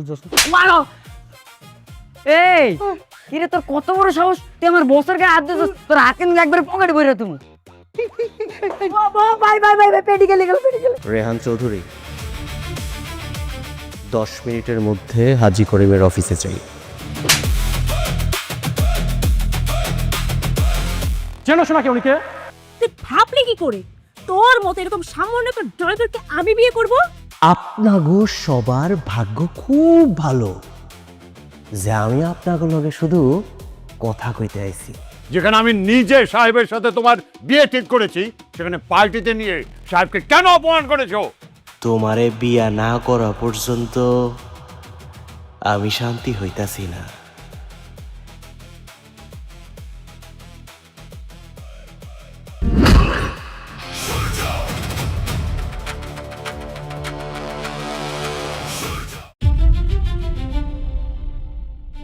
বুঝছস মারো এই কিরে তোর কত বড় সাহস তুই আমার বসের গায়ে হাত দিছস তোর হাত কিন্তু একবার পকেটে ভরে তুমি bye bye bye bye paddy গেল রেহান চৌধুরী 10 মিনিটের মধ্যে হাজী করিমের অফিসে চাই। চেনাশোনা কেউ নিকে তুই ভাবলি কি করে তোর মতো এরকম সামান্য একটা ড্রাইভারকে আমি বিয়ে করব? আপনাগো সবার ভাগ্য খুব ভালো যে আমি আপনাগো লগে শুধু কথা কইতে আইছি। যেখানে আমি নিজে সাহেবের সাথে তোমার বিয়ে ঠিক করেছি সেখানে পার্টিতে নিয়ে সাহেবকে কেন অপমান করেছো? তোমারে বিয়া না করা পর্যন্ত আমি শান্তি হইতাছি না।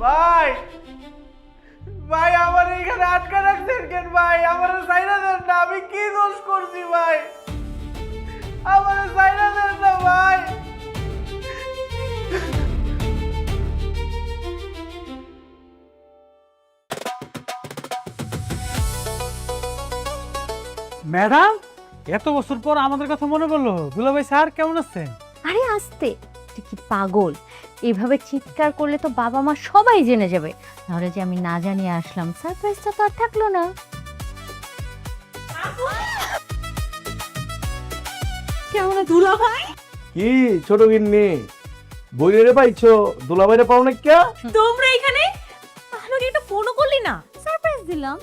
ভাই ভাই আমার এখানে আটকা রাখছেন কেন ভাই? আমার সাইরা দেন না, আমি কি দোষ করছি ভাই? আমার সাইরা দেন না ভাই। ম্যাডাম এত বছর পর আমাদের কথা মনে পড়লো। দুলাভাই স্যার কেমন আছেন? আরে আস্তে, তুই কি পাগল? এভাবে চিৎকার করলে তো বাবা মা সবাই জেনে যাবে। তাহলে যে আমি না জানিয়ে আসলাম, সারপ্রাইজটা তো আর থাকলো না। কেমন দুলাভাই? কি ছোট গিন্নি বইরে পাইছো? দুলাভাইরে পাও না কে? তোমরা এখানে আমাকে একটা ফোনও করলি না? সারপ্রাইজ দিলাম।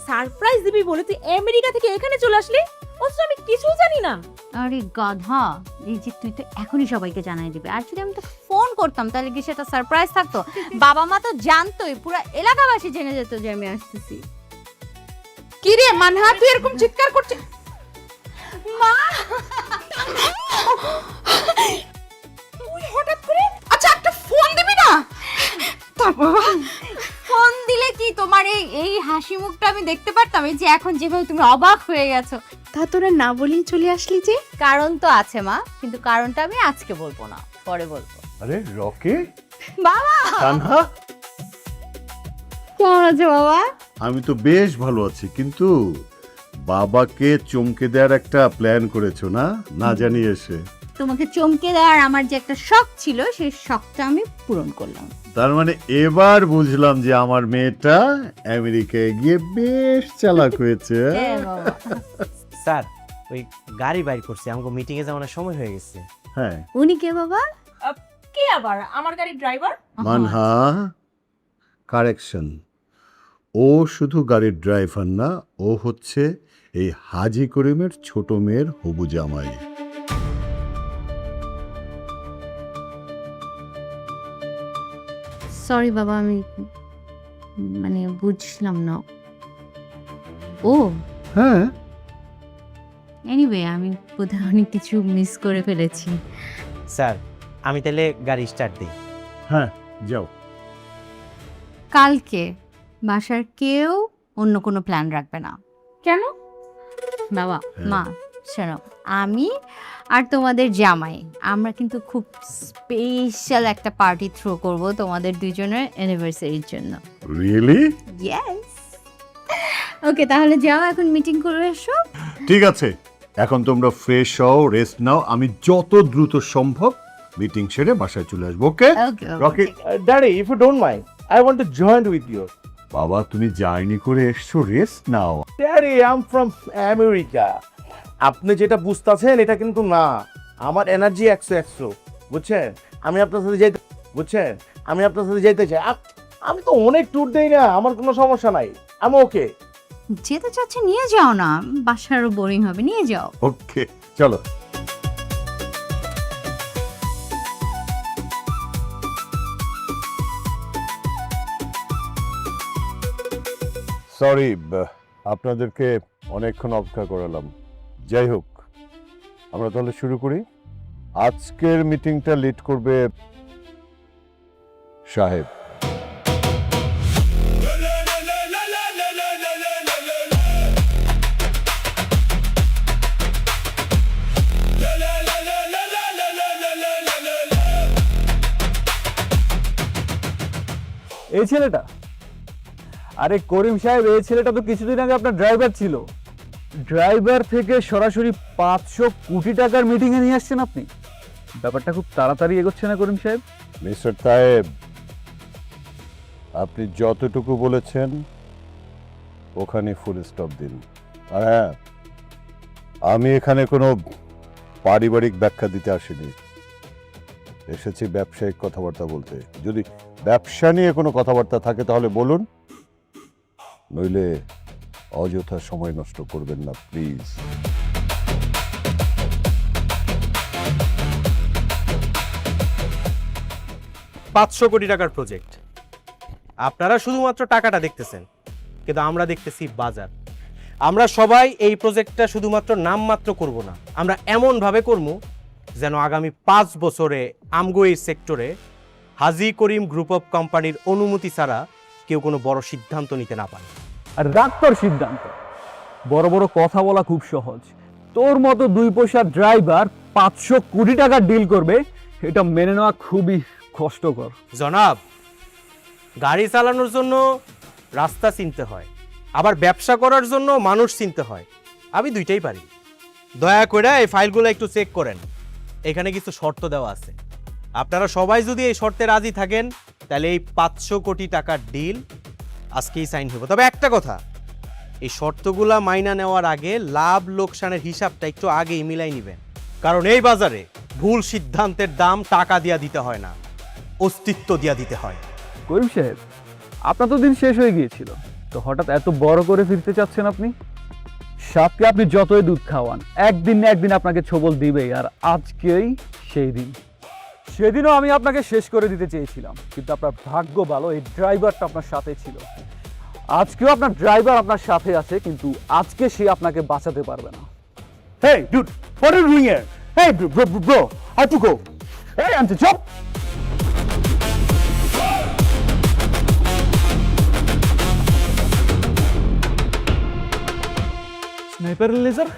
সারপ্রাইজ দিবি বলে তুই আমেরিকা থেকে এখানে চলে আসলি, অথচ আমি কিছুই জানি না। আরে গাধা, এই যে তুই তো এখনই সবাইকে জানাই দিবি। আর যদি আমি তো ফোন করতাম তাহলে কি সেটা সারপ্রাইজ থাকতো? বাবা মা তো জানতোই, পুরো এলাকাবাসী জেনে যেত যে আমি আসতেছি। কি রে মানহা, তুই এরকম চিৎকার করছিস? মা তুই হঠাৎ করে আচ্ছা একটা ফোন দিবি না? তোর বাবা ফোন দিলে কি তোমার এই হাসি মুখটা আমি দেখতে পারতাম? এই যে এখন যেভাবে তুমি অবাক হয়ে গেছো। তা তোরা না বলেই চলে আসলি যে? কারণ তো আছে মা, কিন্তু কারণটা আমি আজকে বলবো না, পরে বলবো। আরে রকি, বাবা কানহা, কেমন আছো বাবা? আমি তো বেশ ভালো আছি, কিন্তু বাবাকে চমকে দেওয়ার একটা প্ল্যান করেছো না, না জানিয়ে এসে? তোমাকে চমকে দেওয়ার আমার যে একটা শখ ছিল, সেই শখটা আমি পূরণ করলাম। তার মানে এবার বুঝলাম যে আমার মেয়েটা আমেরিকায় গিয়ে বেশ চালাক হয়েছে। হ্যাঁ বাবা। স্যার ওই গাড়ি বাইর করছি, আমাকে মিটিং এ যাওয়ার সময় হয়ে গেছে। হ্যাঁ, উনি কে বাবা? কে আবার? আমার গাড়ির ড্রাইভার? মানহা, কারেকশন, ও শুধু গাড়ির ড্রাইভার না, ও হচ্ছে এই হাজী করিমের ছোট মেয়ের হবু জামাই। সরি বাবা, আমি মানে বুঝলাম না। ও হ্যাঁ, এনিওয়ে, আমি বোধহয় অনেক কিছু মিস করে ফেলেছি। স্যার আমি তাহলে গাড়ি স্টার্ট দিই। হ্যাঁ, যাও। কালকে বাসার কেউ অন্য কোনো প্ল্যান রাখবে না। কেন? বাবা মা শোনো, আমি আর তোমাদের জামাই আমরা কিন্তু খুব স্পেশাল একটা পার্টি থ্রো করব তোমাদের দুইজনের অ্যানিভার্সারির জন্য। রিয়েলি? ইয়েস। ওকে, তাহলে যাও এখন মিটিং করে এসো। ঠিক আছে, এখন তোমরা ফ্রেশ হও, রেস্ট নাও, আমি যত দ্রুত সম্ভব মিটিং সেরে বাসায় চলে আসবো। Okay okay Rocky? Daddy, if you don't mind, I want to join with you. বাবা তুমি জার্নি করে এসছো, রেস্ট নাও। Daddy, I am from America. আপনি যেটা বুঝতেছেন এটা কিন্তু না। আমার এনার্জি 100 বুঝছেন? আমি আপনার সাথে যেতে বুঝছেন? আমি আপনার সাথে যেতে চাই। আমি তো অনেক ট্যুর দেই না, আমার কোনো সমস্যা নাই, আমি ওকে। যেতে চাচ্ছে নিয়ে যাও না, বাসারও বোরিং হবে, নিয়ে যাও। ওকে চলো। সরি আপনাদেরকে অনেকক্ষণ অপেক্ষা করালাম। যাই হোক, আমরা তাহলে শুরু করি। আজকের মিটিংটা লিড করবে সাহেব। এই ছেলেটা? আরে করিম সাহেব, এই ছেলেটা তো কিছুদিন আগে আপনার ড্রাইভার ছিল। ড্রাইভার থেকে সরাসরি 500 কোটি টাকার মিটিংয়ে নিয়ে আসছেন আপনি। ব্যাপারটা খুব তাড়াতাড়ি এগোচ্ছে না করিম সাহেব? মিস্টার তায়েব, আপনি যতটুকু বলেছেন ওখানে ফুল স্টপ দিন। আর হ্যাঁ, আমি এখানে কোনো পারিবারিক ব্যাখ্যা দিতে আসিনি, এসেছি ব্যবসায়িক কথাবার্তা বলতে। যদি ব্যবসা নিয়ে কোনো কথাবার্তা থাকে তাহলে বলুন, নইলে অযথা সময় নষ্ট করবেন না প্লিজ। $500 কোটি টাকার প্রজেক্ট। আপনারা শুধুমাত্র টাকাটা দেখতেছেন, কিন্তু আমরা দেখতেছি বাজার। আমরা সবাই এই প্রজেক্টটা শুধুমাত্র নামমাত্র করব না, আমরা এমনভাবে করব যেন আগামী 5 বছরে আমগো এই সেক্টরে হাজী করিম গ্রুপ অফ কোম্পানির অনুমতি ছাড়া কেউ কোনো বড় সিদ্ধান্ত নিতে না পারে। আর রাখ তোর সিদ্ধান্ত। বড় বড় কথা বলা খুব সহজ, তোর মতো 2 পয়সার ড্রাইভার 500 কোটি টাকার ডিল করবে, এটা মেনে নেওয়া খুবই কষ্টকর। জনাব, গাড়ি চালানোর জন্য রাস্তা চিনতে হয়, আবার ব্যবসা করার জন্য মানুষ চিনতে হয়। আমি দুইটাই পারি। দয়া করে এই ফাইলগুলো একটু চেক করেন, এখানে কিছু শর্ত দেওয়া আছে। আপনারা সবাই যদি এই শর্তে রাজি থাকেন তাহলে এই 500 কোটি টাকার ডিল আজকেই সাইন হবে। তবে একটা কথা, এই শর্তগুলা মাইনা নেওয়ার আগে লাভ লোকসানের হিসাবটা একটু আগেই মিলাই নেবেন, কারণ এই বাজারে ভুল সিদ্ধান্তের দাম টাকা দিয়া দিতে হয় না, অস্তিত্ব দিয়া দিতে হয়। করিম সাহেব, আপনার তো দিন শেষ হয়ে গিয়েছিল, তো হঠাৎ এত বড় করে ফিরতে চাচ্ছেন আপনি? সাপকে আপনি যতই দুধ খাওয়ান, একদিন না একদিন আপনাকে ছোবল দিবেই, আর আজকেই সেই দিন। সেদিনও আমি আপনাকে শেষ করে দিতে চেয়েছিলাম, কিন্তু আপনার ভাগ্য ভালো, এই ড্রাইভারটা আপনার সাথে ছিল। আজকেও আপনার ড্রাইভার আপনার সাথে আছে, কিন্তু আজকে সে আপনাকে বাঁচাতে পারবে না। Hey, dude, what are you doing here? Hey, bro, I have to go. Hey, I'm the job. Sniper laser?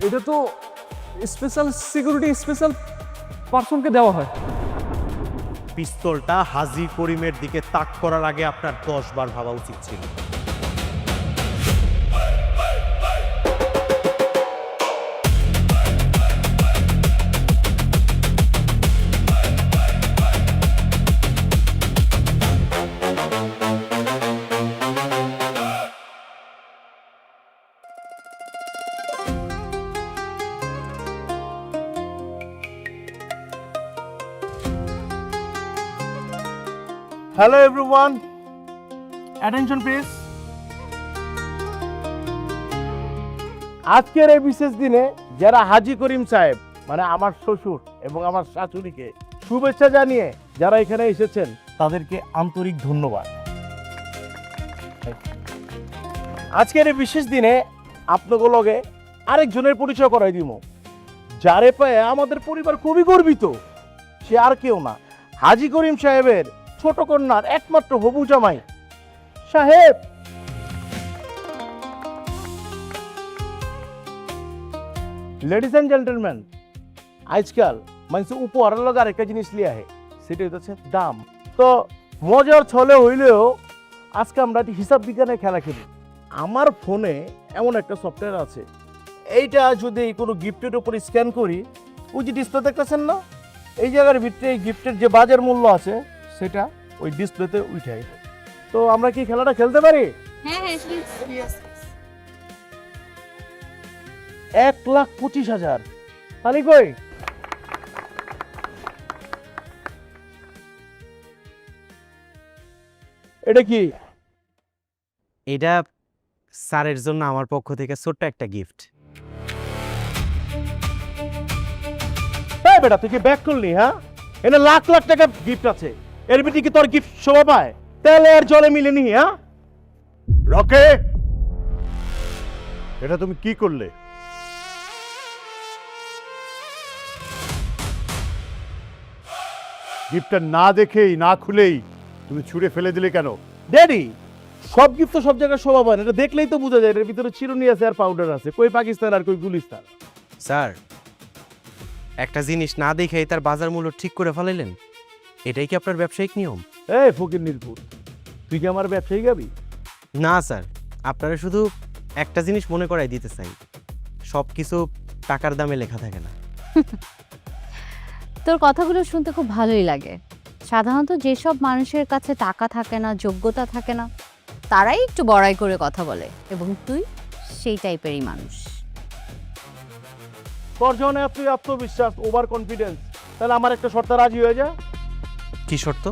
এটা তো স্পেশাল সিকিউরিটি, স্পেশাল পারসনকে দেওয়া হয়। পিস্তলটা হাজী করিমের দিকে তাক করার আগে আপনার 10 বার ভাবা উচিত ছিল। Hello everyone. Attention please. আজকের এই বিশেষ দিনে যারা হাজী করিম সাহেব মানে আমার শ্বশুর এবং আমার শাশুড়িকে শুভেচ্ছা জানিয়ে যারা এখানে এসেছেন তাদেরকে আন্তরিক ধন্যবাদ। আজকের এই বিশেষ দিনে আপনাদের লগে আরেকজনের পরিচয় করাই দিব, যারে পায়ে আমাদের পরিবার খুবই গর্বিত। সে আর কেউ না, হাজী করিম সাহেবের ছোট কন্যার একমাত্র হবু জামাই সাহেব। লেডিস এন্ড জেন্টলম্যান, আজকাল মানুষ উপহারের লগে আরেকটা জিনিস লিয়ে আহে, সেটা হচ্ছে দাম। তো মজার ছলে হইলেও আজকে আমরা হিসাব বিজ্ঞানের খেলা খেলি। আমার ফোনে এমন একটা সফটওয়্যার আছে, এইটা যদি কোনো গিফটের উপর স্ক্যান করি, ওই যে ডিসপ্লে দেখতেছেন না, এই জায়গার ভিতরে এই গিফটের যে বাজার মূল্য আছে সেটা ওই ডিসপ্লেতে উঠে আসে। তো আমরা কি খেলাটা খেলতে পারি? হ্যাঁ হ্যাঁ, 1,25,000 তাহলে কই? এটা কি? এটা স্যারের জন্য আমার পক্ষ থেকে ছোট্ট একটা গিফট। হ্যাঁ বেটা, তুই কি ব্যাক করলি? হ্যাঁ, এখানে লাখ লাখ টাকা গিফট আছে, এর ভিতরে কি তোর গিফট শোভা পায়? তেলে আর জলে মিলেনি। হ্যাঁ রকে, এটা তুমি কি করলে? গিফটটা না দেখেই না খুলেই তুমি ছুঁড়ে ফেলে দিলে কেন? ড্যাডি, সব গিফট তো সব জায়গায় শোভা পায় না, এটা দেখলেই তো বোঝা যায় এর ভিতরে চিরুনি আছে আর পাউডার আছে, কই পাকিস্তান আর কই গুলিস্তান। স্যার, একটা জিনিস না দেখেই তার বাজার মূল্য ঠিক করে ফেলাইলেন। এটাই কি আপনার ব্যবসায়িক নিয়ম? এই ফকির নির্ভুল, তুই কি আমার ব্যবসায়ী গাবি? না স্যার, আপনারা শুধু একটা জিনিস মনে করাই দিতে চাই, সব কিছু টাকার দামে লেখা থাকে না। তোর কথাগুলো শুনতে খুব ভালোই লাগে। সাধারণত যেসব মানুষের কাছে টাকা থাকে না, যোগ্যতা থাকে না, তারাই একটু বড়াই করে কথা বলে, এবং তুই সেই টাইপেরই মানুষ। তোর যখন তুই আত্মবিশ্বাস, ওভার কনফিডেন্স, তাহলে আমার একটা শর্তে রাজি হয়ে যা। কি শর্ত?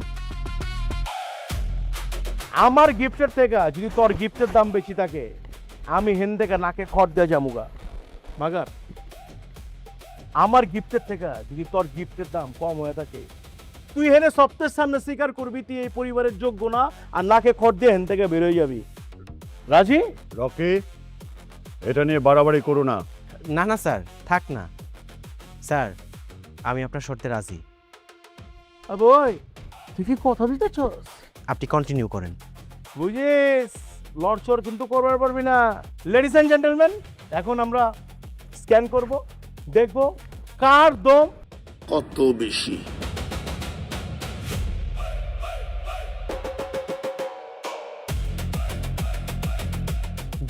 আমার গিফটের থেকে যদি তোর গিফটের দাম বেশি থাকে, আমি হেন থেকে নাকে খড় দিয়ে যামুগা। মাগার আমার গিফটের থেকে যদি তোর গিফটের দাম কম হয়ে থাকে, তুই হেনে সপ্তাহের সামনে স্বীকার করবি তুই এই পরিবারের যোগ্য না, আর নাকে খড় দিয়ে হেন থেকে বেরোয় যাবি। রাজি? রকি, এটা নিয়ে বাড়াবাড়ি করো না। না না স্যার, থাক না স্যার, আমি আপনার শর্তে রাজি। বই, তুই কি কথা দিতেছস? আপনি কন্টিনিউ করেন। বুঝিস, লড়চড় কিন্তু করবার পারবি না। লেডিস অ্যান্ড জেন্টলম্যান, এখন আমরা স্ক্যান করব, দেখব কার দম কত বেশি।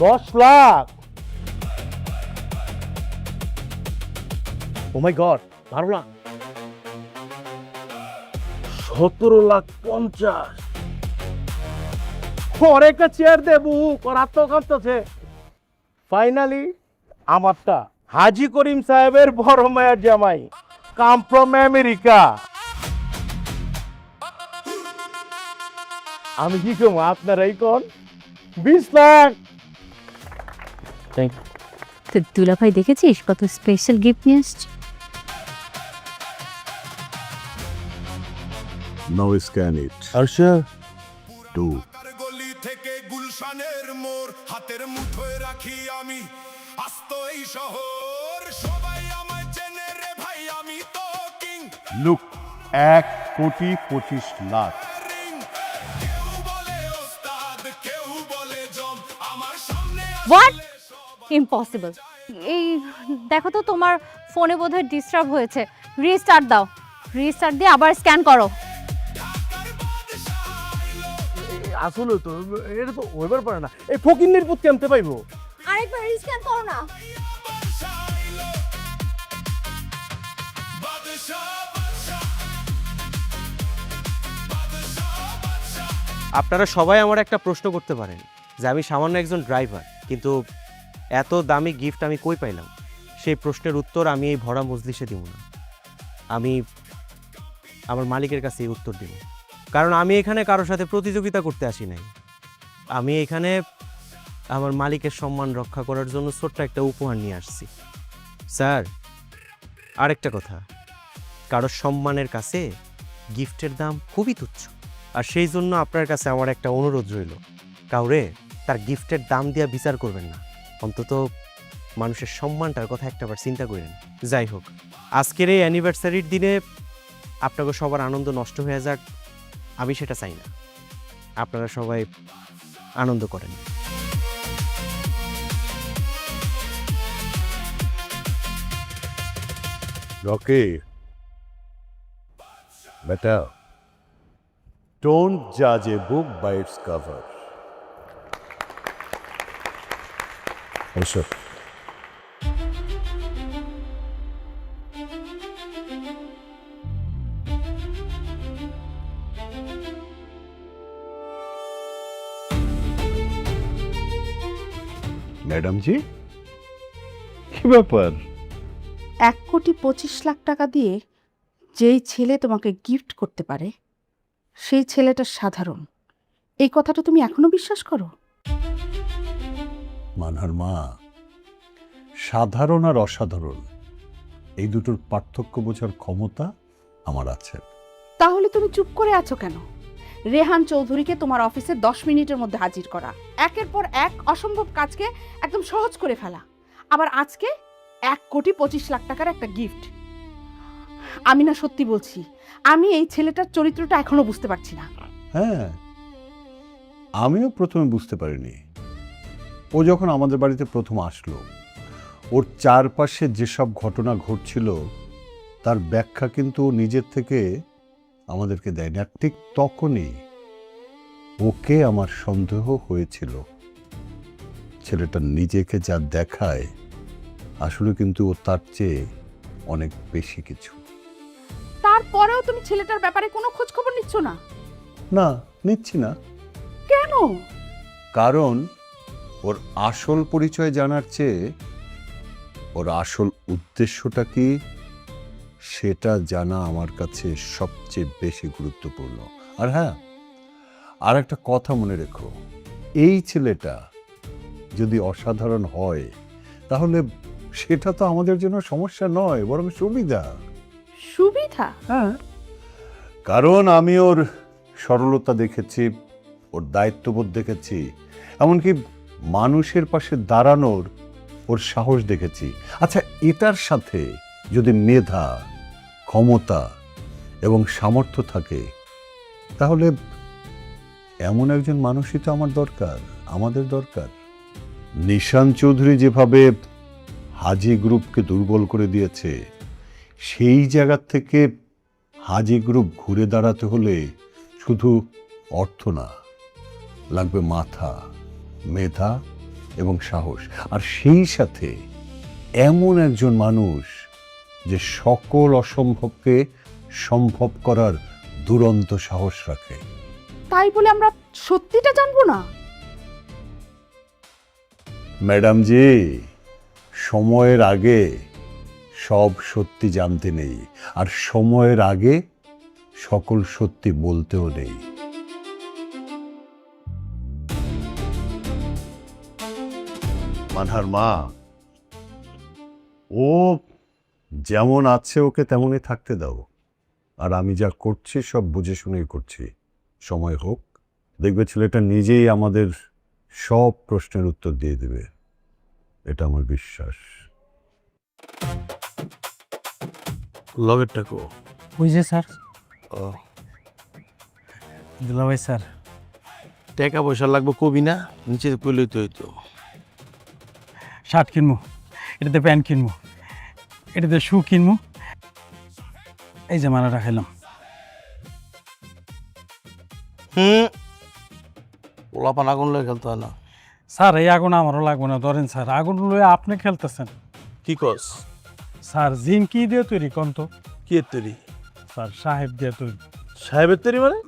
$10,00,000। ও মাই গড, 12,00,000, 17,50,000। পরে একটা চেয়ার দেবু, করার তো কাঁপতেছে। ফাইনালি আমারটা, হাজি করিম সাহেবের বড় মায়ের জামাই, কাম ফ্রম আমেরিকা। আমি কি কম, আপনারাই কোন? 20 লাখ। Thank you. তো দুলাভাই দেখেছিস কত স্পেশাল গিফট নিয়ে আসছে? Now scan it. আরশা, 2. গলি থেকে গুলশানের মোর হাতের মুঠোয় রাখি আমি, আস্ত এই শহর সবাই আমায় চেনে রে ভাই, আমি তো কিং। Look, 1,25,00,000। কেউ বলে ওস্তাদ, কেউ বলে জম, আমার সামনে হোয়াট? ইম্পসিবল। এই দেখো তো, তোমার ফোনে বোধহয় ডিস্টার্ব হয়েছে, রিস্টার্ট দাও। রিস্টার্ট দিয়ে আবার স্ক্যান করো। আসলে তো এটা তো হইবার পারে না। এই ফকির নির্পুত কেমতে পাইবো? আরেকবার রিস্ক্যান করো না। আপনারা সবাই আমার একটা প্রশ্ন করতে পারেন যে আমি সামান্য একজন ড্রাইভার, কিন্তু এত দামি গিফট আমি কই পাইলাম? সেই প্রশ্নের উত্তর আমি এই ভরা মজলিসে দিব না, আমি আমার মালিকের কাছে এই উত্তর দিব। কারণ আমি এখানে কারোর সাথে প্রতিযোগিতা করতে আসি নাই, আমি এখানে আমার মালিকের সম্মান রক্ষা করার জন্য ছোট্ট একটা উপহার নিয়ে আসছি। স্যার, আরেকটা কথা, কারোর সম্মানের কাছে গিফটের দাম খুবই তুচ্ছ, আর সেই জন্য আপনার কাছে আমার একটা অনুরোধ রইল, কাউরে তার গিফটের দাম দিয়ে বিচার করবেন না, অন্তত মানুষের সম্মানটার কথা একটাবার চিন্তা করেন। যাই হোক, আজকের এই অ্যানিভার্সারির দিনে আপনাকে সবার আনন্দ নষ্ট হয়ে যাক, আমি সেটা চাই না। আপনারা সবাই আনন্দ করেন। Rocky, beta, don't judge a book by its cover. Yes, madam ji, কি ব্যাপার? 1,25,00,000 টাকা দিয়ে যেই ছেলে তোমাকে গিফট করতে পারে, সেই ছেলেটা সাধারণ, এই কথাটা তুমি এখনো বিশ্বাস করো? মানহার মা, সাধারণ আর অসাধারণ এই দুটোর পার্থক্য বোঝার ক্ষমতা আমার আছে। তাহলে তুমি চুপ করে আছো কেন? রেহান চৌধুরীকে তোমার অফিসে 10 মিনিটের মধ্যে হাজির করা, একের পর এক অসম্ভব কাজকে একদম সহজ করে ফেলা, আবার আজকে 1,25,00,000 টাকার একটা গিফট। আমি না সত্যি বলছি, আমি এই ছেলেটার চরিত্রটা এখনো বুঝতে পারছি না। হ্যাঁ, আমিও প্রথমে বুঝতে পারিনি। ও যখন আমাদের বাড়িতে প্রথম আসলো, ওর চারপাশে যেসব ঘটনা ঘটছিল তার ব্যাখ্যা কিন্তু ও নিজের থেকে আমাদেরকে দেয় না। ঠিক তখনই ওকে আমার সন্দেহ হয়েছিল। ছেলেটা নিজেকে যা দেখায় আসলে কিন্তু ও তার চেয়ে অনেক বেশি কিছু। তারপরেও তুমি ছেলেটার ব্যাপারে কোনো খোঁজ খবর নিচ্ছ না? না, নিচ্ছি না। কেন? কারণ ওর আসল পরিচয় জানার চেয়ে ওর আসল উদ্দেশ্যটা কি সেটা জানা আমার কাছে সবচেয়ে বেশি গুরুত্বপূর্ণ। আর হ্যাঁ, আর একটা কথা মনে রেখো, এই ছেলেটা যদি অসাধারণ হয় তাহলে সেটা তো আমাদের জন্য সমস্যা নয়, বরং সুবিধা। সুবিধা? হ্যাঁ, কারণ আমি ওর সরলতা দেখেছি, ওর দায়িত্ববোধ দেখেছি, এমনকি মানুষের পাশে দাঁড়ানোর ওর সাহস দেখেছি। আচ্ছা, এটার সাথে যদি মেধা, ক্ষমতা এবং সামর্থ্য থাকে তাহলে এমন একজন মানুষই তো আমাদের দরকার। নিশান চৌধুরী যেভাবে হাজি গ্রুপকে দুর্বল করে দিয়েছে, সেই জায়গা থেকে হাজি গ্রুপ ঘুরে দাঁড়াতে হলে শুধু অর্থ না, লাগবে মাথা, মেধা এবং সাহস। আর সেই সাথে এমন একজন মানুষ যে সকল অসম্ভবকে সম্ভব করার দুরন্ত সাহস রাখে। তাই বলে আমরা সত্যিটা জানবো না? ম্যাডাম জি, সময়ের আগে সব সত্যি জানতে নেই, আর সময়ের আগে সকল সত্যি বলতেও নেই। মানহার মা, ও যেমন আছে ওকে তেমনই থাকতে দাও। আর আমি যা করছি সব বুঝে শুনেই করছি। সময় হোক, দেখবে ছেলেটা নিজেই আমাদের সব প্রশ্নের উত্তর দিয়ে দেবে, এটা আমার বিশ্বাস। লগেরটা কো? ওই যে স্যার, ও, দুলাভাই স্যার, টাকা পয়সা লাগবে কবি না, নিচে কইলই তো হইতো। শার্ট কিনবো, এটাতে প্যান্ট কিনবো, এটাতে শু কিনবো, এই যে মালাটা খাইলাম। পোলাপান আগুন লয়ে খেলতে হয় না। স্যার এই আগুন আমারও লাগবে না, ধরেন স্যার, আগুন লয়ে আপনি খেলতেছেন। কি কস? স্যার জিন কি দিয়ে তৈরি কোন তো? কি এর তৈরি? স্যার সাহেব দিয়ে তৈরি। সাহেবের তৈরি মানে?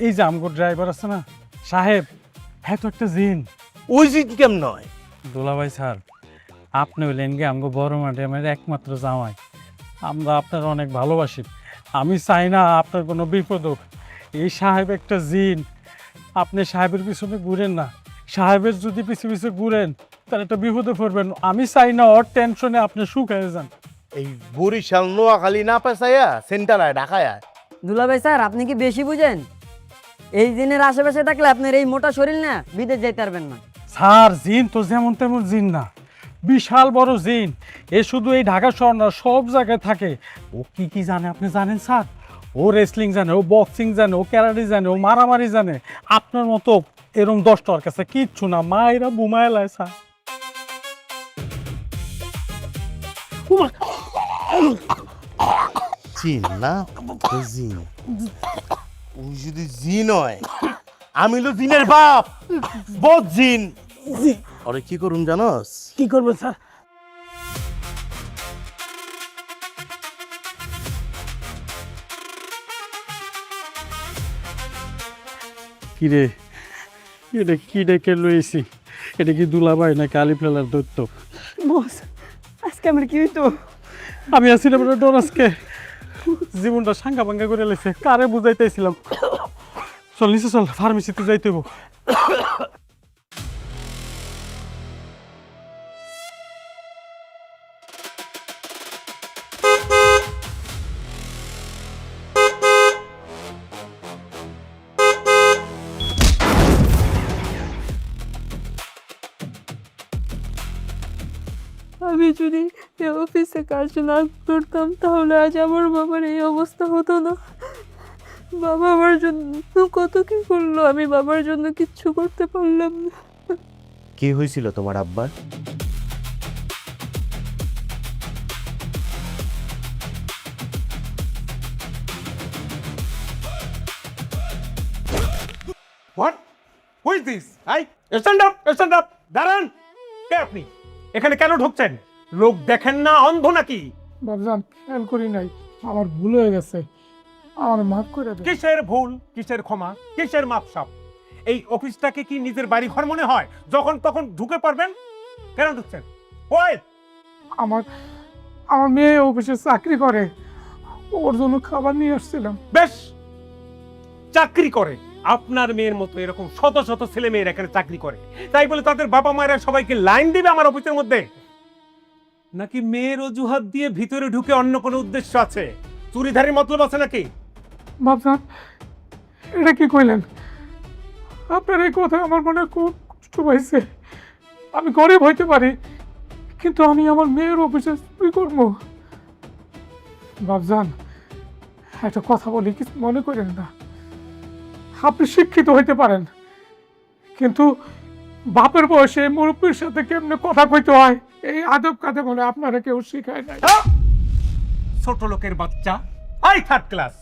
এই যে আমগো ড্রাইভার আছে না সাহেব, হ্যাঁ তো একটা জিন। ওই জিন কেমন নয়? দুলাভাই স্যার, আপনি হইলেন গে আমগো বড় মাঠে আমার একমাত্র জামাই। আমরা আপনার অনেক ভালোবাসি। আমি চাই না আপনার কোনো বিপদ হোক। এই সাহেব একটা জিন, আপনি সাহেবের পিছনে ঘুরেন না। সাহেবের যদি পিছু পিছু ঘুরেন তাহলে একটা বিপদে পড়বেন। আমি চাই না ওর টেনশনে আপনি শুকায় যান। এই বরিশাল নোয়াখালী না পেছাইয়া সেন্টারায় ঢাকায়। দুলাভাই স্যার, আপনি কি বেশি বুঝেন? এই দিনের আশেপাশে থাকলে আপনার এই মোটা শরীর না বিদেশ যাইতে পারবেন না। স্যার জিন তো যেমন তেমন জিন না, বিশাল বড় জিন। এ শুধু এই ঢাকা শহর না, সব জায়গায় থাকে। ও কি কি জানে আপনি জানেন স্যার? ও রেসলিং জানে, ও বক্সিং জানে, ও ক্যারাটে জানে, ও মারামারি জানে। আপনার মতো এরম 10টার কাছে কিচ্ছু না, মায়েরা বুমায় লায় স্যার। জিন না? জিন। ওই যদি জিন হয়, আমি হলো জিনের বাপ, বদ জিন। আরে কি করুন জানোস? কি করবেন স্যার? কিরে, এটা কি ডেকে লইছি? এটা কি দুলাভাই না কালি ফেলার দৈত্য? বস, আজকে আমার কি হইতো? আমি আছি না বলে ডর আজকে জীবনটা সাঙ্গা ভাঙ্গা করে লেছে। কারে বুঝাইতেছিলাম? চল নিচে চল, ফার্মেসিতে যাইতে হইব। আমি যদি এই অফিসে কাজ না করতাম তাহলে আজ আমার বাবার এই অবস্থা হতো না। বাবা আমার জন্য কত কি করলো, আমি বাবার জন্য কিচ্ছু করতে পারলাম না। কি হয়েছিল তোমার আব্বার? What who is this? Stand up, stand up, দাঁড়ান। কে আপনি? এখানে কেন ঢুকছেন? লোক দেখেন না, অন্ধ নাকি? বাবজান খেয়াল করি নাই, আমার ভুল হয়ে গেছে, আমার মাফ করে দে। কিসের ভুল, কিসের ক্ষমা, কিসের মাপসাপ? এই অফিসটাকে কি নিজের বাড়ি ঘর মনে হয়? যখন তখন ঢুকে পারবেন? কেন ঢুকছেন? ওই আমার আমার মেয়ে অফিসে চাকরি করে, ওর জন্য খাবার নিয়ে আসছিলাম। বেশ, চাকরি করে আপনার মেয়ের মতো এরকম শত শত ছেলে মেয়ের এখানে চাকরি করে, তাই বলে তাদের বাবা মায়েরা সবাইকে লাইন দিবে আমার অফিসের মধ্যে? নাকি মেয়ের অজুহাত দিয়ে ভিতরে ঢুকে অন্য কোনো উদ্দেশ্য আছে? চুরিধারী মতলব আছে নাকি? বাবজান এটা কি কইলেন? আপনার এই কথা আমার মনে খুব কষ্ট পাইছে। আমি গরিব হইতে পারি, কিন্তু আমি আমার মেয়ের অফিসে চাকরি করবো। বাবজান একটা কথা বলি, কিছু মনে করেন না। আপনি শিক্ষিত হইতে পারেন, কিন্তু বাপের বয়সে মুরব্বীর সাথে কেমনে কথা কইতে হয় এই আদব কাদে মনে আপনারা কেউ শিখায় নাই। ছোট লোকের বাচ্চা, আই থার্ড ক্লাস,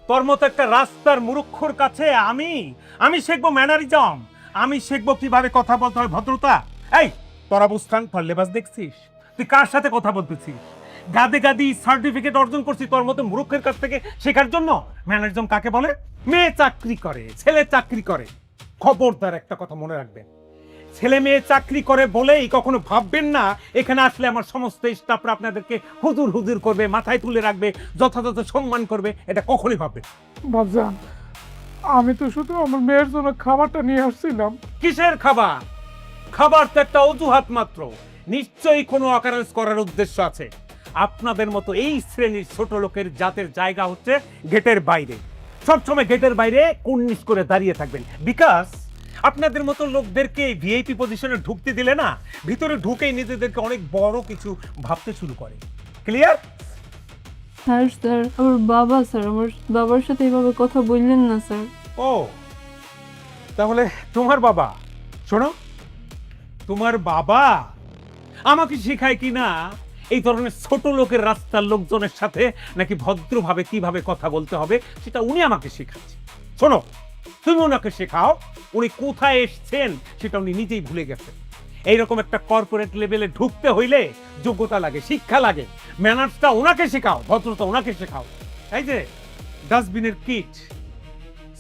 তোর মতো একটা রাস্তার মুরুক্ষর কাছে আমি শিখবো ম্যানারিজম, আমি শিখবো কিভাবে কথা বলতে হয়, ভদ্রতা। এই তোরা বুঝতাম তোর লেবাস দেখছিস? তুই কার সাথে কথা বলতেছিস? গাদে গাদি সার্টিফিকেট অর্জন করছি তোর মতো মূর্খের কাছ থেকে শেখার জন্য। ম্যানারিজম কাকে বলে? মেয়ে চাকরি করে, ছেলে চাকরি করে। খবরদার একটা কথা মনে রাখবেন, ছেলে মেয়ে চাকরি করে বলেই কখনো ভাববেন না এখানে আসলে আমার সমস্ত স্টাফরা আপনাদেরকে হুজুর হুজুর করবে, মাথায় তুলে রাখবে, যথাযথ সম্মান করবে, এটা কখনোই ভাববেন। বাবজান আমি তো শুধু আমার মেয়ের জন্য খাবারটা নিয়ে আসছিলাম। কিসের খাবার? খাবার তো একটা অজুহাত মাত্র, নিশ্চয়ই কোনো অকারেন্স করার উদ্দেশ্য আছে। আপনাদের মতো এই শ্রেণীর ছোট লোকের জাতের জায়গা হচ্ছে গেটের বাইরে। সবসময় গেটের বাইরে কুর্নিশ করে দাঁড়িয়ে থাকবেন, বিকজ আপনাদের মতো লোকদেরকে ভিআইপি পজিশনে ঢুকতে দিলে না, ভিতরে ঢুকেই নিজেদেরকে অনেক বড় কিছু ভাবতে শুরু করে। ক্লিয়ার? স্যার আমার বাবা, স্যার আমার বাবার সাথে এইভাবে কথা বললেন না স্যার। ও তাহলে তোমার বাবা, শোনো, তোমার বাবা আমাকে শেখায় কি না এই ধরনের ছোট লোকের রাস্তার লোকজনের সাথে নাকি ভদ্রভাবে কিভাবে কথা বলতে হবে, সেটা উনি আমাকে শেখাচ্ছে। শোনো, তুমি ওনাকে শেখাও, উনি কোথায় এসছেন সেটা উনি নিজেই ভুলে গেছেন। এইরকম একটা কর্পোরেট লেভেলে ঢুকতে হইলে যোগ্যতা লাগে, শিক্ষা লাগে। ম্যানার্সটা ওনাকে শেখাও, ভদ্রতা ওনাকে শেখাও। এই যে ডাস্টবিনের কিট,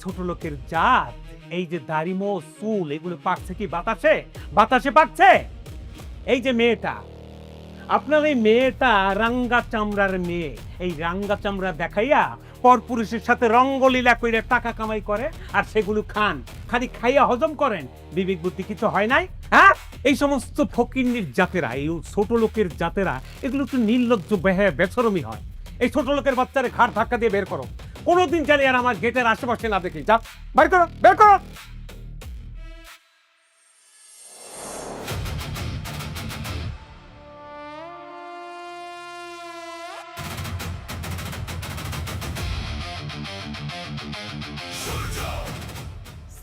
ছোট লোকের জাত, এই যে দাড়িমো চুল, এগুলো পাকছে কি বাতাসে? বাতাসে পাকছে। এই যে মেয়েটা, আপনার এই মেয়েটা রাঙ্গা চামড়ার মেয়ে, এই রাঙ্গা চামড়া দেখাইয়া পরপুরুষের সাথে রঙ্গলীলা করে টাকা কামাই করে, আর সেগুলো খান, খালি খাইয়া হজম করেন, বিবেক বুদ্ধি কিছু হয় নাই। হ্যাঁ, এই সমস্ত ফকিন্নির জাতেরা, এই ছোট লোকের জাতেরা, এগুলো একটু নির্লজ্জ বেসরমি হয়। এই ছোট লোকের বাচ্চারে ঘাড় ধাক্কা দিয়ে বের করো, কোনোদিন জানি আর আমার গেটের আশেপাশে না দেখি। যা, বের করো, বের করো।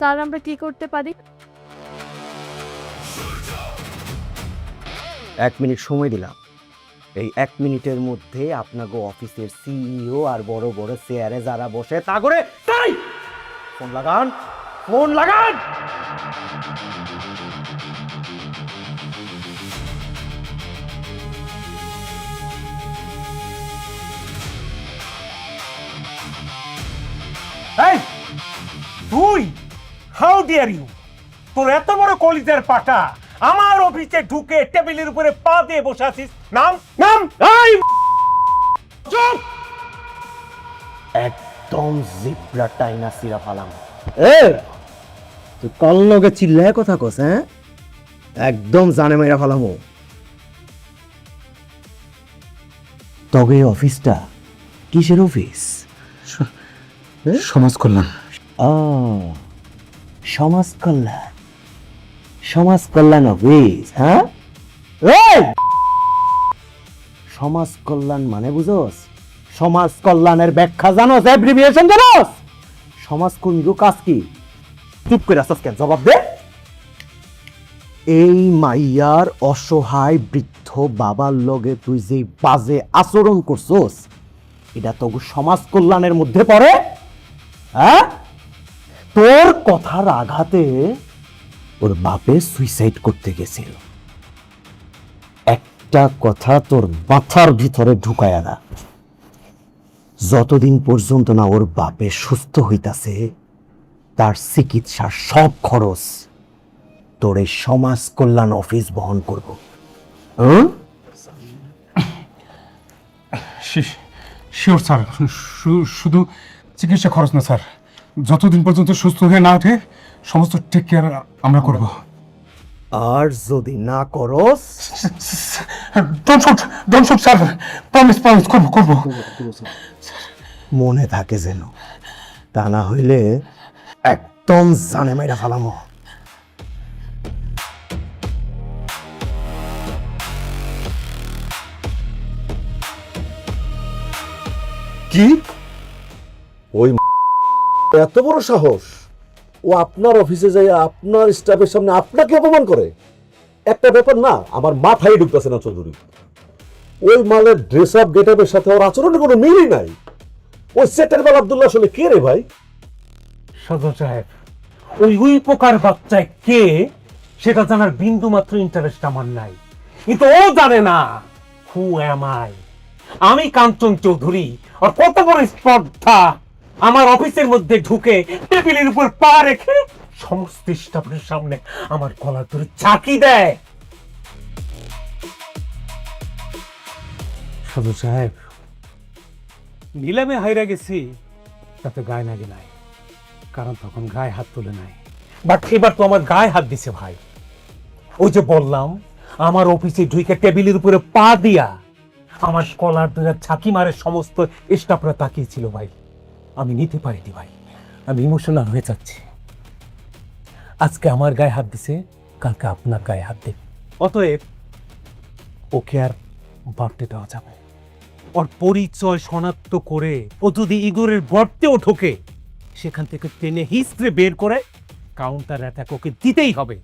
স্যার আমরা কি করতে পারি? 1 মিনিট সময় দিলাম, এই 1 মিনিটের মধ্যে আপনাকে অফিসের সিইও আর বড় বড় চেয়ারে যারা বসে তা করে তাই ফোন লাগান, ফোন লাগান। এই তুই, হাউ ডিয়ার ইউ, তোর এত বড় কলিজার পাটা আমার অফিসে ঢুকে টেবিলের উপরে পা দিয়ে বসে আছিস? নাম নাম। এই চুপ! একদম জিব্রা টাইনা সিরা ফালাম। তুই কল্লগে চিল্লায় কথা কস? হ্যাঁ, একদম জানে মেরা ফালামো। তবে এই অফিসটা কিসের অফিস? সমাজ কল্যাণ। সমাজ কল্যাণ, সমাজ কল্যাণ অফিস। হ্যাঁ, সমাজ কল্যাণ মানে বুঝোস? সমাজ কল্যাণের ব্যাখ্যা জানোস? অ্যাব্রিভিয়েশন জানোস? সমাজকর্মীর কাজ কি? চুপ করে আসছ কেন? জবাব দে। এই মাইয়ার অসহায় বৃদ্ধ বাবার লগে তুই যে বাজে আচরণ করছস, এটা তো সমাজ কল্যাণের মধ্যে পড়ে? হ্যাঁ, তোর কথার আঘাতে ওর বাপে সুইসাইড করতে গেছিল। একটা কথা তোর মাথার ভিতরে ঢুকায়া না, যতদিন পর্যন্ত না ওর বাপে সুস্থ হইতাছে তার চিকিৎসার সব খরচ তোর এই সমাজ কল্যাণ অফিস বহন করব। শিওর স্যার, শুধু চিকিৎসা খরচ না স্যার, যতদিন পর্যন্ত সুস্থ হয়ে না ওঠে সমস্ত টেক কেয়ার আমরা করব। আর যদি না করস, ডোন্ট শুট স্যার, প্রমিস করব। মনে থাকে যেন, তা না হইলে একদম জানে মাইরা ফালামো। কি ওই এত বড় সাহস, ও আপনার অফিসে যাই আপনার স্টাফের সামনে আপনাকে অপমান করে? একটা ব্যাপার না আমার মাথায় ঢুকতেছে না চৌধুরী। ওই মালের ড্রেস আপ গেট আপের সাথে ওর আচরণের কোনো মিলই নাই। ওই সেটের বেল আব্দুল্লাহ আসলে কে রে ভাই? সদর সাহেব, ওই প্রকার বাচ্চায় কে সেটা জানার বিন্দু মাত্র ইন্টারেস্ট আমার নাই, কিন্তু ও জানে না হু অ্যাম আই। আমি কাঞ্চন চৌধুরী, আর কত বড় স্পর্ধা আমার অফিসের মধ্যে ঢুকে টেবিলের উপর পা রেখে সমস্ত স্টাফের সামনে আমার গলার ধরে চাকি দেয়। সদর সাহেব, নিলামে হাইরা গেছি তাতে গায়ে নাগে নাই, কারণ তখন গায়ে হাত তুলে নাই, বাট এবার তো আমার গায়ে হাত দিছে ভাই। ওই যে বললাম, আমার অফিসে ঢুকে টেবিলের উপরে পা দিয়া আমার কলার ধরে ছাকি মারে সমস্ত স্টাফরা তাকিয়েছিল ভাই। আমি নিতে পারিনি ভাই, আমি ইমোশনাল হয়ে যাচ্ছি। আজকে আমার গায়ে হাত দিছে, কালকে আপনার গায়ে হাত দেবে। অতএব ওকে আর বাড়তে দেওয়া যাবে। ওর পরিচয় শনাক্ত করে ও যদি ইগোরের গর্তেও ঢোকে, সেখান থেকে টেনে হিস্ট্রে বের করে কাউন্টার অ্যাটাক ওকে দিতেই হবে।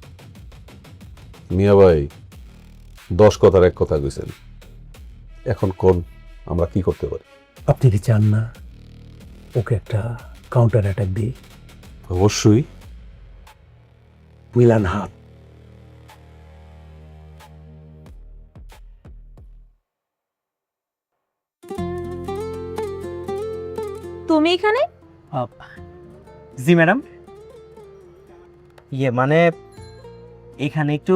মিয়া ভাই 10 কথার এক কথা কইছেন, এখন কোন আমরা কি করতে পারি? আপনি কি চান না ওকে একটা কাউন্টার অ্যাটাক দিই? অবশ্যই। মিলান হাত। তুমি এখানে? জি ম্যাডাম। মানে এখানে একটু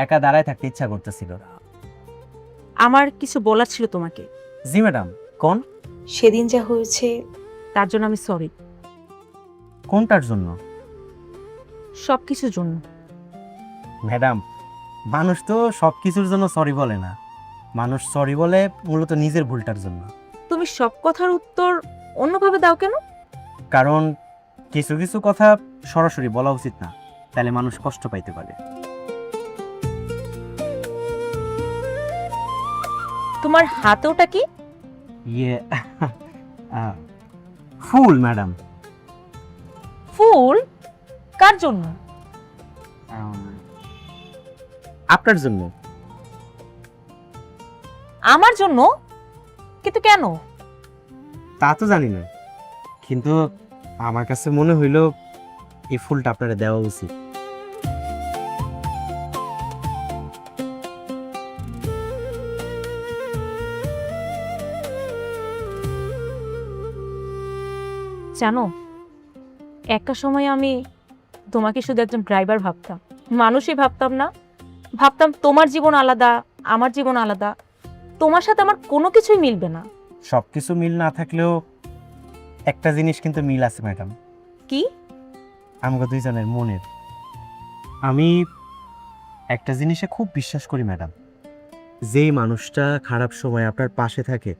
একা দাঁড়ায় থাকতে ইচ্ছা করতেছিল। আমার কিছু বলার ছিল তোমাকে। জি ম্যাডাম, কোন? সেদিন যা হয়েছে তার জন্য আমি সরি। কোনটার জন্য? সব কিছুর জন্য। ম্যাডাম, মানুষ তো সব কিছুর জন্য সরি বলে না, মানুষ সরি বলে মূলত নিজের ভুলটার জন্য। তুমি সব কথার উত্তর অন্যভাবে দাও কেন? কারণ কিছু কিছু কথা সরাসরি বলা উচিত না, তাহলে মানুষ কষ্ট পাইতে পারে। তোমার হাতে ওটা কি? ফুল ম্যাডাম। ফুল? কার জন্য? আপনার জন্য। আমার জন্য? কিন্তু কেন? তা তো জানি না, কিন্তু আমার কাছে মনে হইল এই ফুলটা আপনারা দেওয়া উচিত। জানো, একটা সময় আমি তোমাকে শুধু একজন ড্রাইভার ভাবতাম, মানুষই ভাবতাম না। ভাবতাম তোমার জীবন আলাদা, আমার জীবন আলাদা, তোমার সাথে আমার কোনো কিছুই মিলবে না। সবকিছু মিল না থাকলেও একটা জিনিস কিন্তু মিল আছে ম্যাডাম। কি? আমাকে দুইজনের মনের। আমি একটা জিনিসে খুব বিশ্বাস করি ম্যাডাম, যেই মানুষটা খারাপ সময় আপনার পাশে থাকে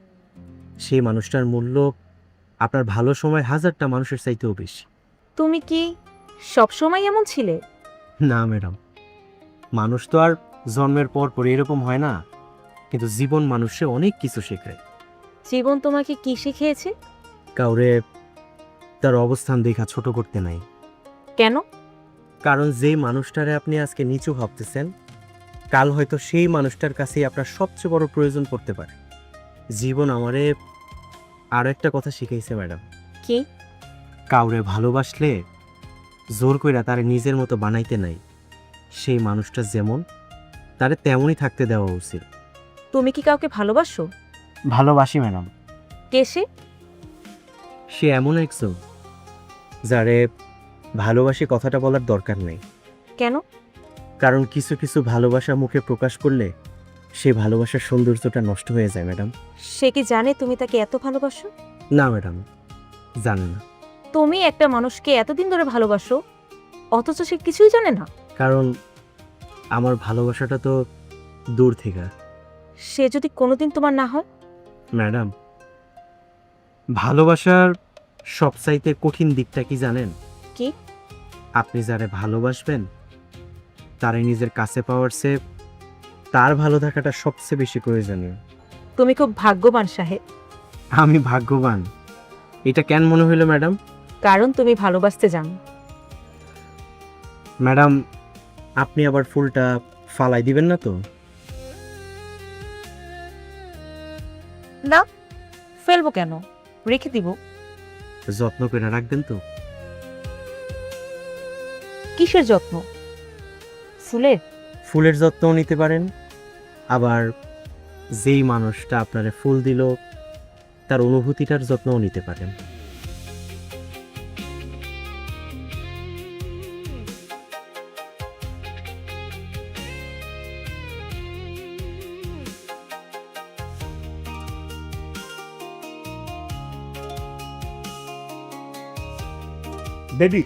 সেই মানুষটার মূল্য আপনার ভালো সময় হাজারটা মানুষের চাইতেও বেশি। তুমি কি সব সময় এমন ছিলে? না ম্যাডাম, মানুষ তো আর জন্মের পর পর এরকম হয় না, কিন্তু জীবন মানুষে অনেক কিছু শেখায়। জীবন তোমাকে কি শিখিয়েছে? কাউরে তার অবস্থান দেখা ছোট করতে নাই। কেন? কারণ যেই মানুষটারে আপনি আজকে নিচু ভাবতেছেন, কাল হয়তো সেই মানুষটার কাছেই আপনার সবচেয়ে বড় প্রয়োজন পড়তে পারে। জীবন আমারে আরো একটা কথা শিখাইছে ম্যাডাম। কি? কাউরে ভালোবাসলে জোর কইরা তারে নিজের মতো বানাইতে নাই, সেই মানুষটা যেমন তারে তেমনই থাকতে দেওয়া উচিত। তুমি কি কাউকে ভালোবাসো? ভালোবাসি ম্যাডাম। কে সে? সে এমন একজন যারে ভালোবাসি কথাটা বলার দরকার নেই। কেন? কারণ কিছু কিছু ভালোবাসা মুখে প্রকাশ করলে সেই ভালোবাসার সৌন্দর্যটা নষ্ট হয়ে যায় ম্যাডাম। সে কি জানে তুমি তাকে এত ভালোবাসো? না ম্যাডাম, জানে না। তুমি একটা মানুষকে এতদিন ধরে ভালোবাসো অথচ সে কিছুই জানে না? কারণ আমার ভালোবাসাটা তো দূর থেকে। সে যদি কোনোদিন তোমার না হয়? ম্যাডাম, ভালোবাসার সবচাইতে কঠিন দিকটা কি জানেন? কি? আপনি যারে ভালোবাসবেন তারে নিজের কাছে পাওয়ার চেয়ে তার ভালো থাকাটা সবচেয়ে বেশি প্রয়োজনীয়। তুমি খুব ভাগ্যবান সাহেব। আমি ভাগ্যবান এটা কেন মনে হইল ম্যাডাম? কারণ তুমি ভালোবাসতে জানো। ম্যাডাম, আপনি আবার ফুলটা ফালাই দিবেন না তো? না, ফেলবো কেন, রেখে দিব। যত্ন করে রাখবেন তো? কিসের যত্ন? ফুলের? ফুলের যত্নও নিতে পারেন, আবার যেই মানুষটা আপনারে ফুল দিল তার অনুভূতিটার যত্নও নিতে পারেন। ডেডি,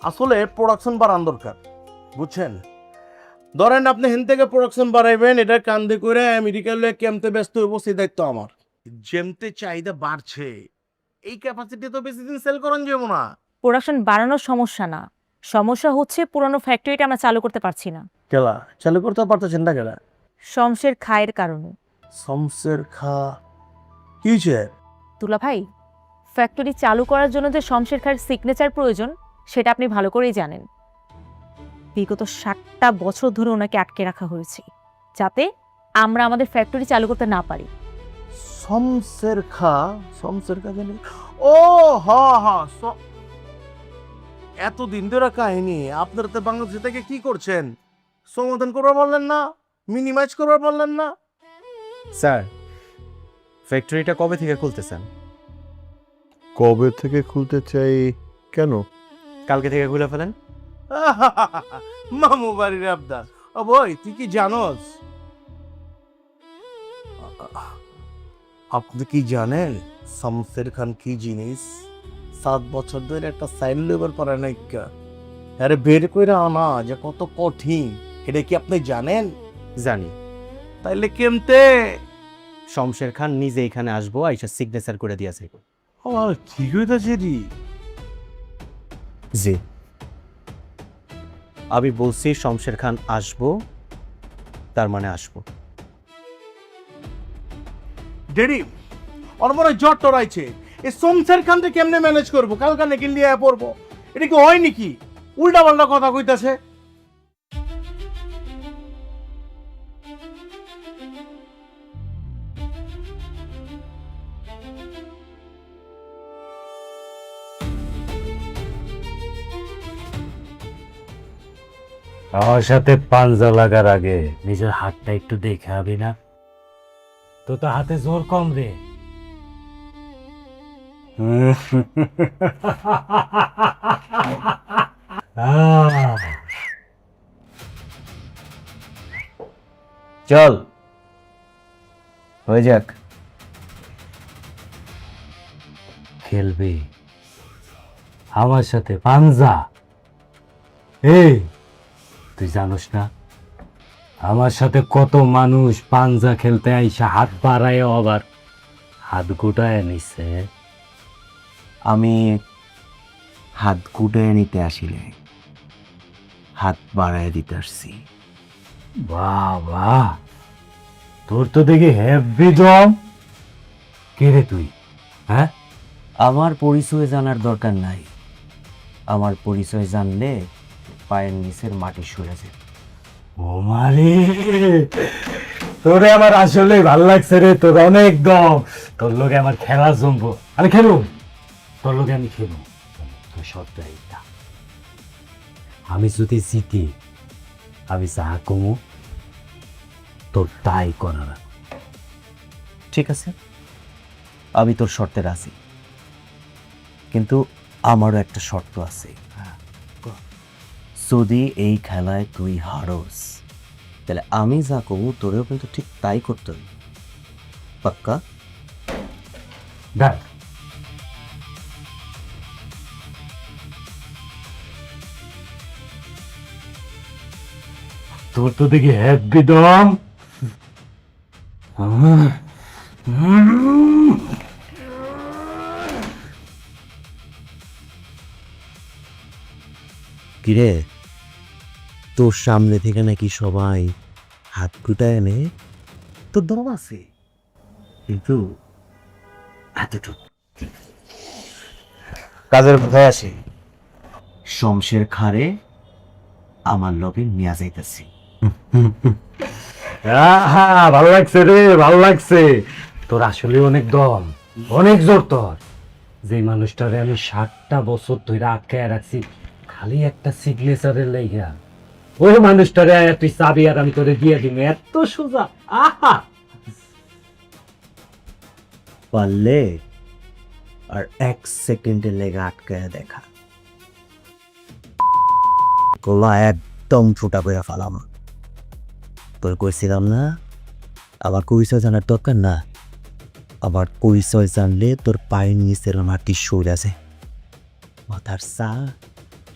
আসলে প্রোডাকশন বাড়ান দরকার, বুঝছেন? ধরেন আপনি হেন থেকে প্রোডাকশন বাড়াইবেন, এটা কান্দে করে আমেরিকার লয়ে কেমতে ব্যস্ত হইব সেই দায়িত্ব আমার। যেমতে চাহিদা বাড়ছে, এই ক্যাপাসিটি তো বেশি দিন সেল করেন যাবো না। প্রোডাকশন বাড়ানোর সমস্যা না, সমস্যা হচ্ছে পুরনো ফ্যাক্টরিটা আমরা চালু করতে পারছি না। কেলা চালু করতে পারতেছেন না কেলা? শমশের খায়ের কারণে। শমশের খা কি হয়েছে? দুলা ভাই, ফ্যাক্টরি চালু করার জন্য যে শমশের খায়ের সিগনেচার প্রয়োজন সেটা আপনি ভালো করেই জানেন। বিগত 60টা বছর ধরে ওনাকে আটকে রাখা হয়েছে যাতে আমরা আমাদের ফ্যাক্টরি চালু করতে না পারি। শমশের খা জানি? ও হ হ, এতদিন ধরে কাহিনী। আপনারা তো বাংলাদেশ থেকে কি করছেন? সমাধান করবার বললেন না, মিনিমাইজ করবার বললেন না। স্যার, ফ্যাক্টরিটা কবে থেকে খুলতে চান? কবে থেকে খুলতে চাই? কেন? কালকে থেকে খুলে ফেলেন। মামু বাড়ির আবদার। ও বই, তুই কি জানোস? আপনি কি জানেন শমশের খান কি জিনিস? 7 বছর ধরে একটা সাইন লেবার পারে না। আরে বের করে আনা যে কত কঠিন, এটা কি আপনি জানেন? জানি। তাইলে কেমতে? শমশের খান নিজে এখানে আসবো, আইসা সিগনেচার করে দিয়েছে। আমার ঠিক হইতাছে রে। জি, আমি বলছি শমশের খান আসবো, তার মানে আসবো। ডেডি, ওর মনে হয় জ্বর টরাইছে। এই শমশের খানকে কেমনে ম্যানেজ করবো? কালকা নাকি লিয়ে পড়বো? এটা কি হয় নাকি? উল্টা পাল্টা কথা কইতাছে। আমার সাথে পাঞ্জা লাগার আগে নিজের হাতটা একটু দেখে হবি না? তো তো হাতে জোর কম রে। চল হয়ে যাক। খেলবি আমার সাথে পাঞ্জা? এই, তুই জানোস না আমার সাথে কত মানুষ পাঞ্জা খেলতে আইসা হাত বাড়ায় আবার হাত গুটায় নিছে? আমি হাত গুটায় নিতে আসিলে হাত বাড়ায় দিতে আসছি। বাবা, তোর তো দেখি হেভি দম। কে রে তুই? হ্যাঁ, আমার পরিচয় জানার দরকার নাই। আমার পরিচয় জানলে পায়ের নিচের মাটি সরে যায়। ও মারে, তোরে আমার আসলে ভাল লাগছে রে। তোর অনেক দম। তোর লোকে আমার খেলা জমবো। আমি খেলুম, তোর লোকে আমি খেলুম। তোর শর্ত এইটা, আমি যদি জিতি আমি যা কমু তোর তাই করার। ঠিক আছে, আমি তোর শর্তে রাজি, কিন্তু আমারও একটা শর্ত আছে। যদি এই খেলায় তুই হারস তাহলে আমি যা কমু তোরেও কিন্তু ঠিক তাই করতে হবে। পাক্কা? দেখ তোর তো দেখি হ্যাপি দম। কিরে, তোর সামনে থেকে নাকি সবাই হাত গুটায় এনে তোর দম আছে, কিন্তু এতটুকু। কাজের কোথায় আসি, শমশের খারে আমার লগে নিয়ে যাইতেছি। ভালো লাগছে রে, ভালো লাগছে। তোর আসলে অনেক দম, অনেক জোর তোর। যে মানুষটারে আমি 60টা বছর ধরে আটকায় রাখছি খালি একটা সিগনেচারের লাইগা, ওই মানুষটারে তুই চাবি আর আমি তোরে দিয়ে দিবি, এত সোজা। আহা, পারলে আর 1 সেকেন্ডের লেগে আটকায় দেখা, গলা একদম ফুটা করে ফেলাম। তোর কইছিলাম না আমার পরিচয় জানার দরকার না, আবার পরিচয় জানলে তোর পায়ের নিচের মাটি সরে আছে, মাথার চা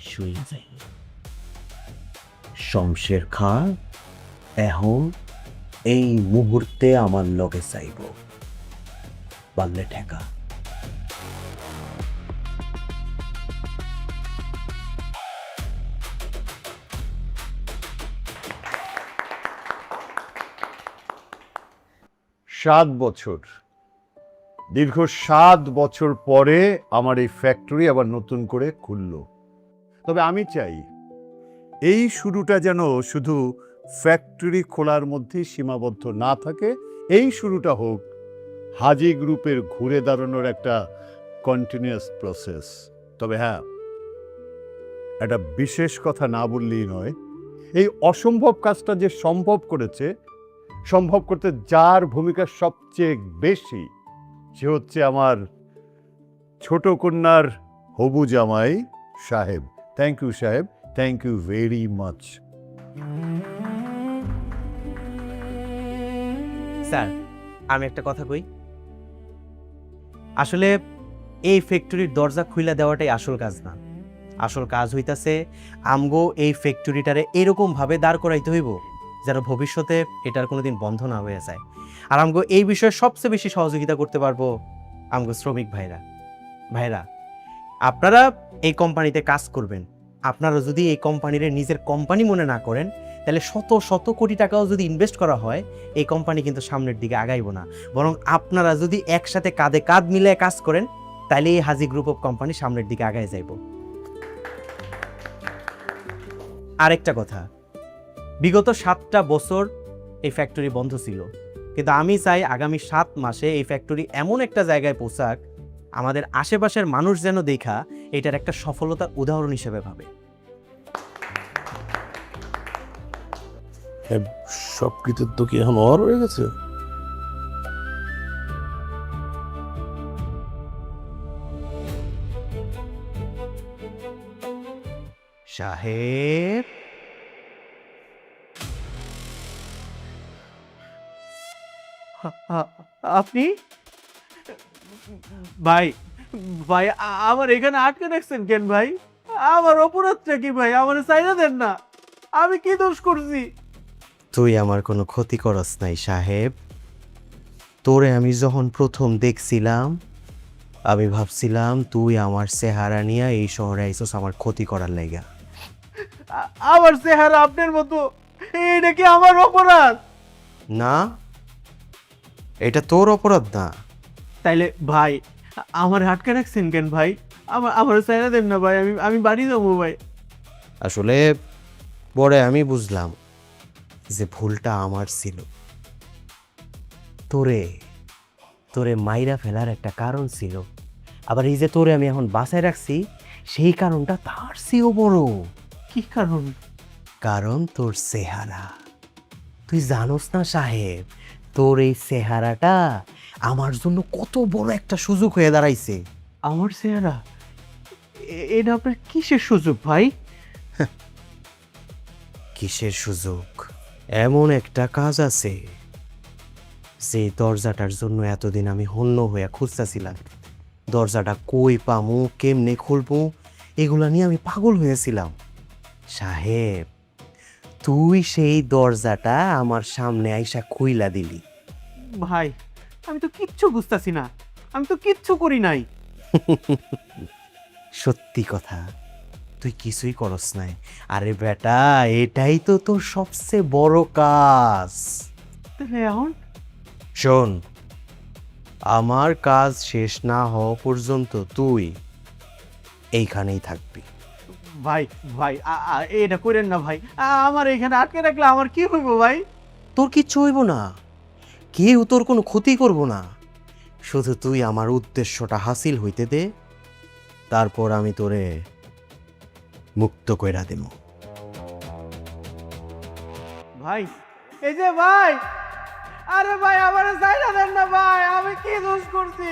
শুয়ে যায়। শমশের খা এখন এই মুহূর্তে আমার লগে চাইব, পারলে ঠেকা। সাত বছর, দীর্ঘ 7 বছর পরে আমার এই ফ্যাক্টরি আবার নতুন করে খুলল। তবে আমি চাই এই শুরুটা যেন শুধু ফ্যাক্টরি খোলার মধ্যেই সীমাবদ্ধ না থাকে, এই শুরুটা হোক হাজি গ্রুপের ঘুরে দাঁড়ানোর একটা কন্টিনিউয়াস প্রসেস। তবে হ্যাঁ, একটা বিশেষ কথা না বললেই নয়, এই অসম্ভব কাজটা যে সম্ভব করেছে, সম্ভব করতে যার ভূমিকা সবচেয়ে বেশি, সে হচ্ছে আমার ছোট কন্যার হবু জামাই সাহেব। থ্যাংক ইউ সাহেব, thank you very much. Sir, আমি একটা কথা কই। আসলে এই ফ্যাক্টরির দরজা খুইলা দেওয়াটাই আসল কাজ না। আসল কাজ হইতাছে আমগো এই ফ্যাক্টরিটারে এরকম ভাবে দাঁড় করাইতে হইব যেন ভবিষ্যতে এটার কোনোদিন বন্ধ না হয়ে যায়। আর আমগো এই বিষয়ে সবচেয়ে বেশি সহযোগিতা করতে পারবো আমগো শ্রমিক ভাইরা। আপনারা এই কোম্পানিতে কাজ করবেন, আপনারা যদি এই কোম্পানির নিজের কোম্পানি মনে না করেন, তাহলে শত শত কোটি টাকাও যদি ইনভেস্ট করা হয়, এই কোম্পানি কিন্তু সামনের দিকে আগাইব না। বরং আপনারা যদি একসাথে কাঁধে কাঁধ মিলিয়ে কাজ করেন, তাহলে এই হাজি গ্রুপ অফ কোম্পানি সামনের দিকে আগায় যাইব। আরেকটা কথা, বিগত 7টা বছর এই ফ্যাক্টরি বন্ধ ছিল, কিন্তু আমি চাই আগামী 7 মাসে এই ফ্যাক্টরি এমন একটা জায়গায় পৌঁছাক, আমাদের আশেপাশের মানুষ যেন দেখা এটার একটা সফলতার উদাহরণ হিসেবে ভাবে। সব কৃতিত্ব কি এখন ওর হয়ে গেছে? সাহেব, আপনি? ভাই ভাই আমার এখানে আটকে রাখছেন কেন ভাই? আমার অপরাধটা কি ভাই? আমার চাইনা দেন না, আমি কি দোষ করছি? তুই আমার কোনো ক্ষতি করস নাই সাহেব। তোরে আমি যখন প্রথম দেখছিলাম, আমি ভাবছিলাম তুই আমার চেহারা নিয়ে এই শহরে আইসস আমার ক্ষতি করার লাইগা। আমার চেহারা আপনার মতো, এটা কি আমার অপরাধ? না, এটা তোর অপরাধ না। তাইলে ভাই আমার আটকে রাখছেন কেন ভাই? আমার চেহারা দেন না ভাই, আমি বাড়ি যাবো ভাই। আসলে পরে আমি বুঝলাম যে ভুলটা আমার ছিল। তোরে মাইরা ফেলার একটা কারণ ছিল, আবার এই যে তোরে আমি এখন বাসায় রাখছি, সেই কারণটা তার চেয়েও বড়। কি কারণ? কারণ তোর চেহারা। তুই জানোস না সাহেব, তোর এই চেহারাটা আমার জন্য কত বড় একটা সুযোগ হয়ে দাঁড়াইছে। আমার চেহারা? এটা আপনার কিসের সুযোগ ভাই? কিসের সুযোগ? এমন একটা কাজ আছে যে দরজাটার জন্য এতদিন আমি হন্য হয়ে খুঁজতেছিলাম। দরজাটা কই পামু, কেমনে খুলবো, এগুলা নিয়ে আমি পাগল হয়েছিলাম। সাহেব, তুই সেই দরজাটা আমার সামনে আইসা খুইলা দিলি। ভাই আমি তো কিচ্ছু বুঝতাছি না, আমি তো কিচ্ছু করি নাই। সত্যি কথা, তুই কিছুই করস নাই। আরে বেটা, এটাই তো তোর সবচেয়ে বড় কাজ। তাহলে এখন? শোন, আমার কাজ শেষ না হওয়া পর্যন্ত তুই এইখানেই থাকবি। ভাই ভাই এটা করেন না ভাই, আমার এখানে আটকে রাখলে আমার কি হইব ভাই? তোর কিচ্ছু হইব না, কেউ তোর কোনো ক্ষতি করব না। শুধু তুই আমার উদ্দেশ্যটা হাসিল হইতে দে, তারপর আমি তোরে মুক্ত কইরা দেব। ভাই এই যে ভাই, আরে ভাই আমার সাইডা দেন না ভাই, আমি কি দোষ করছি?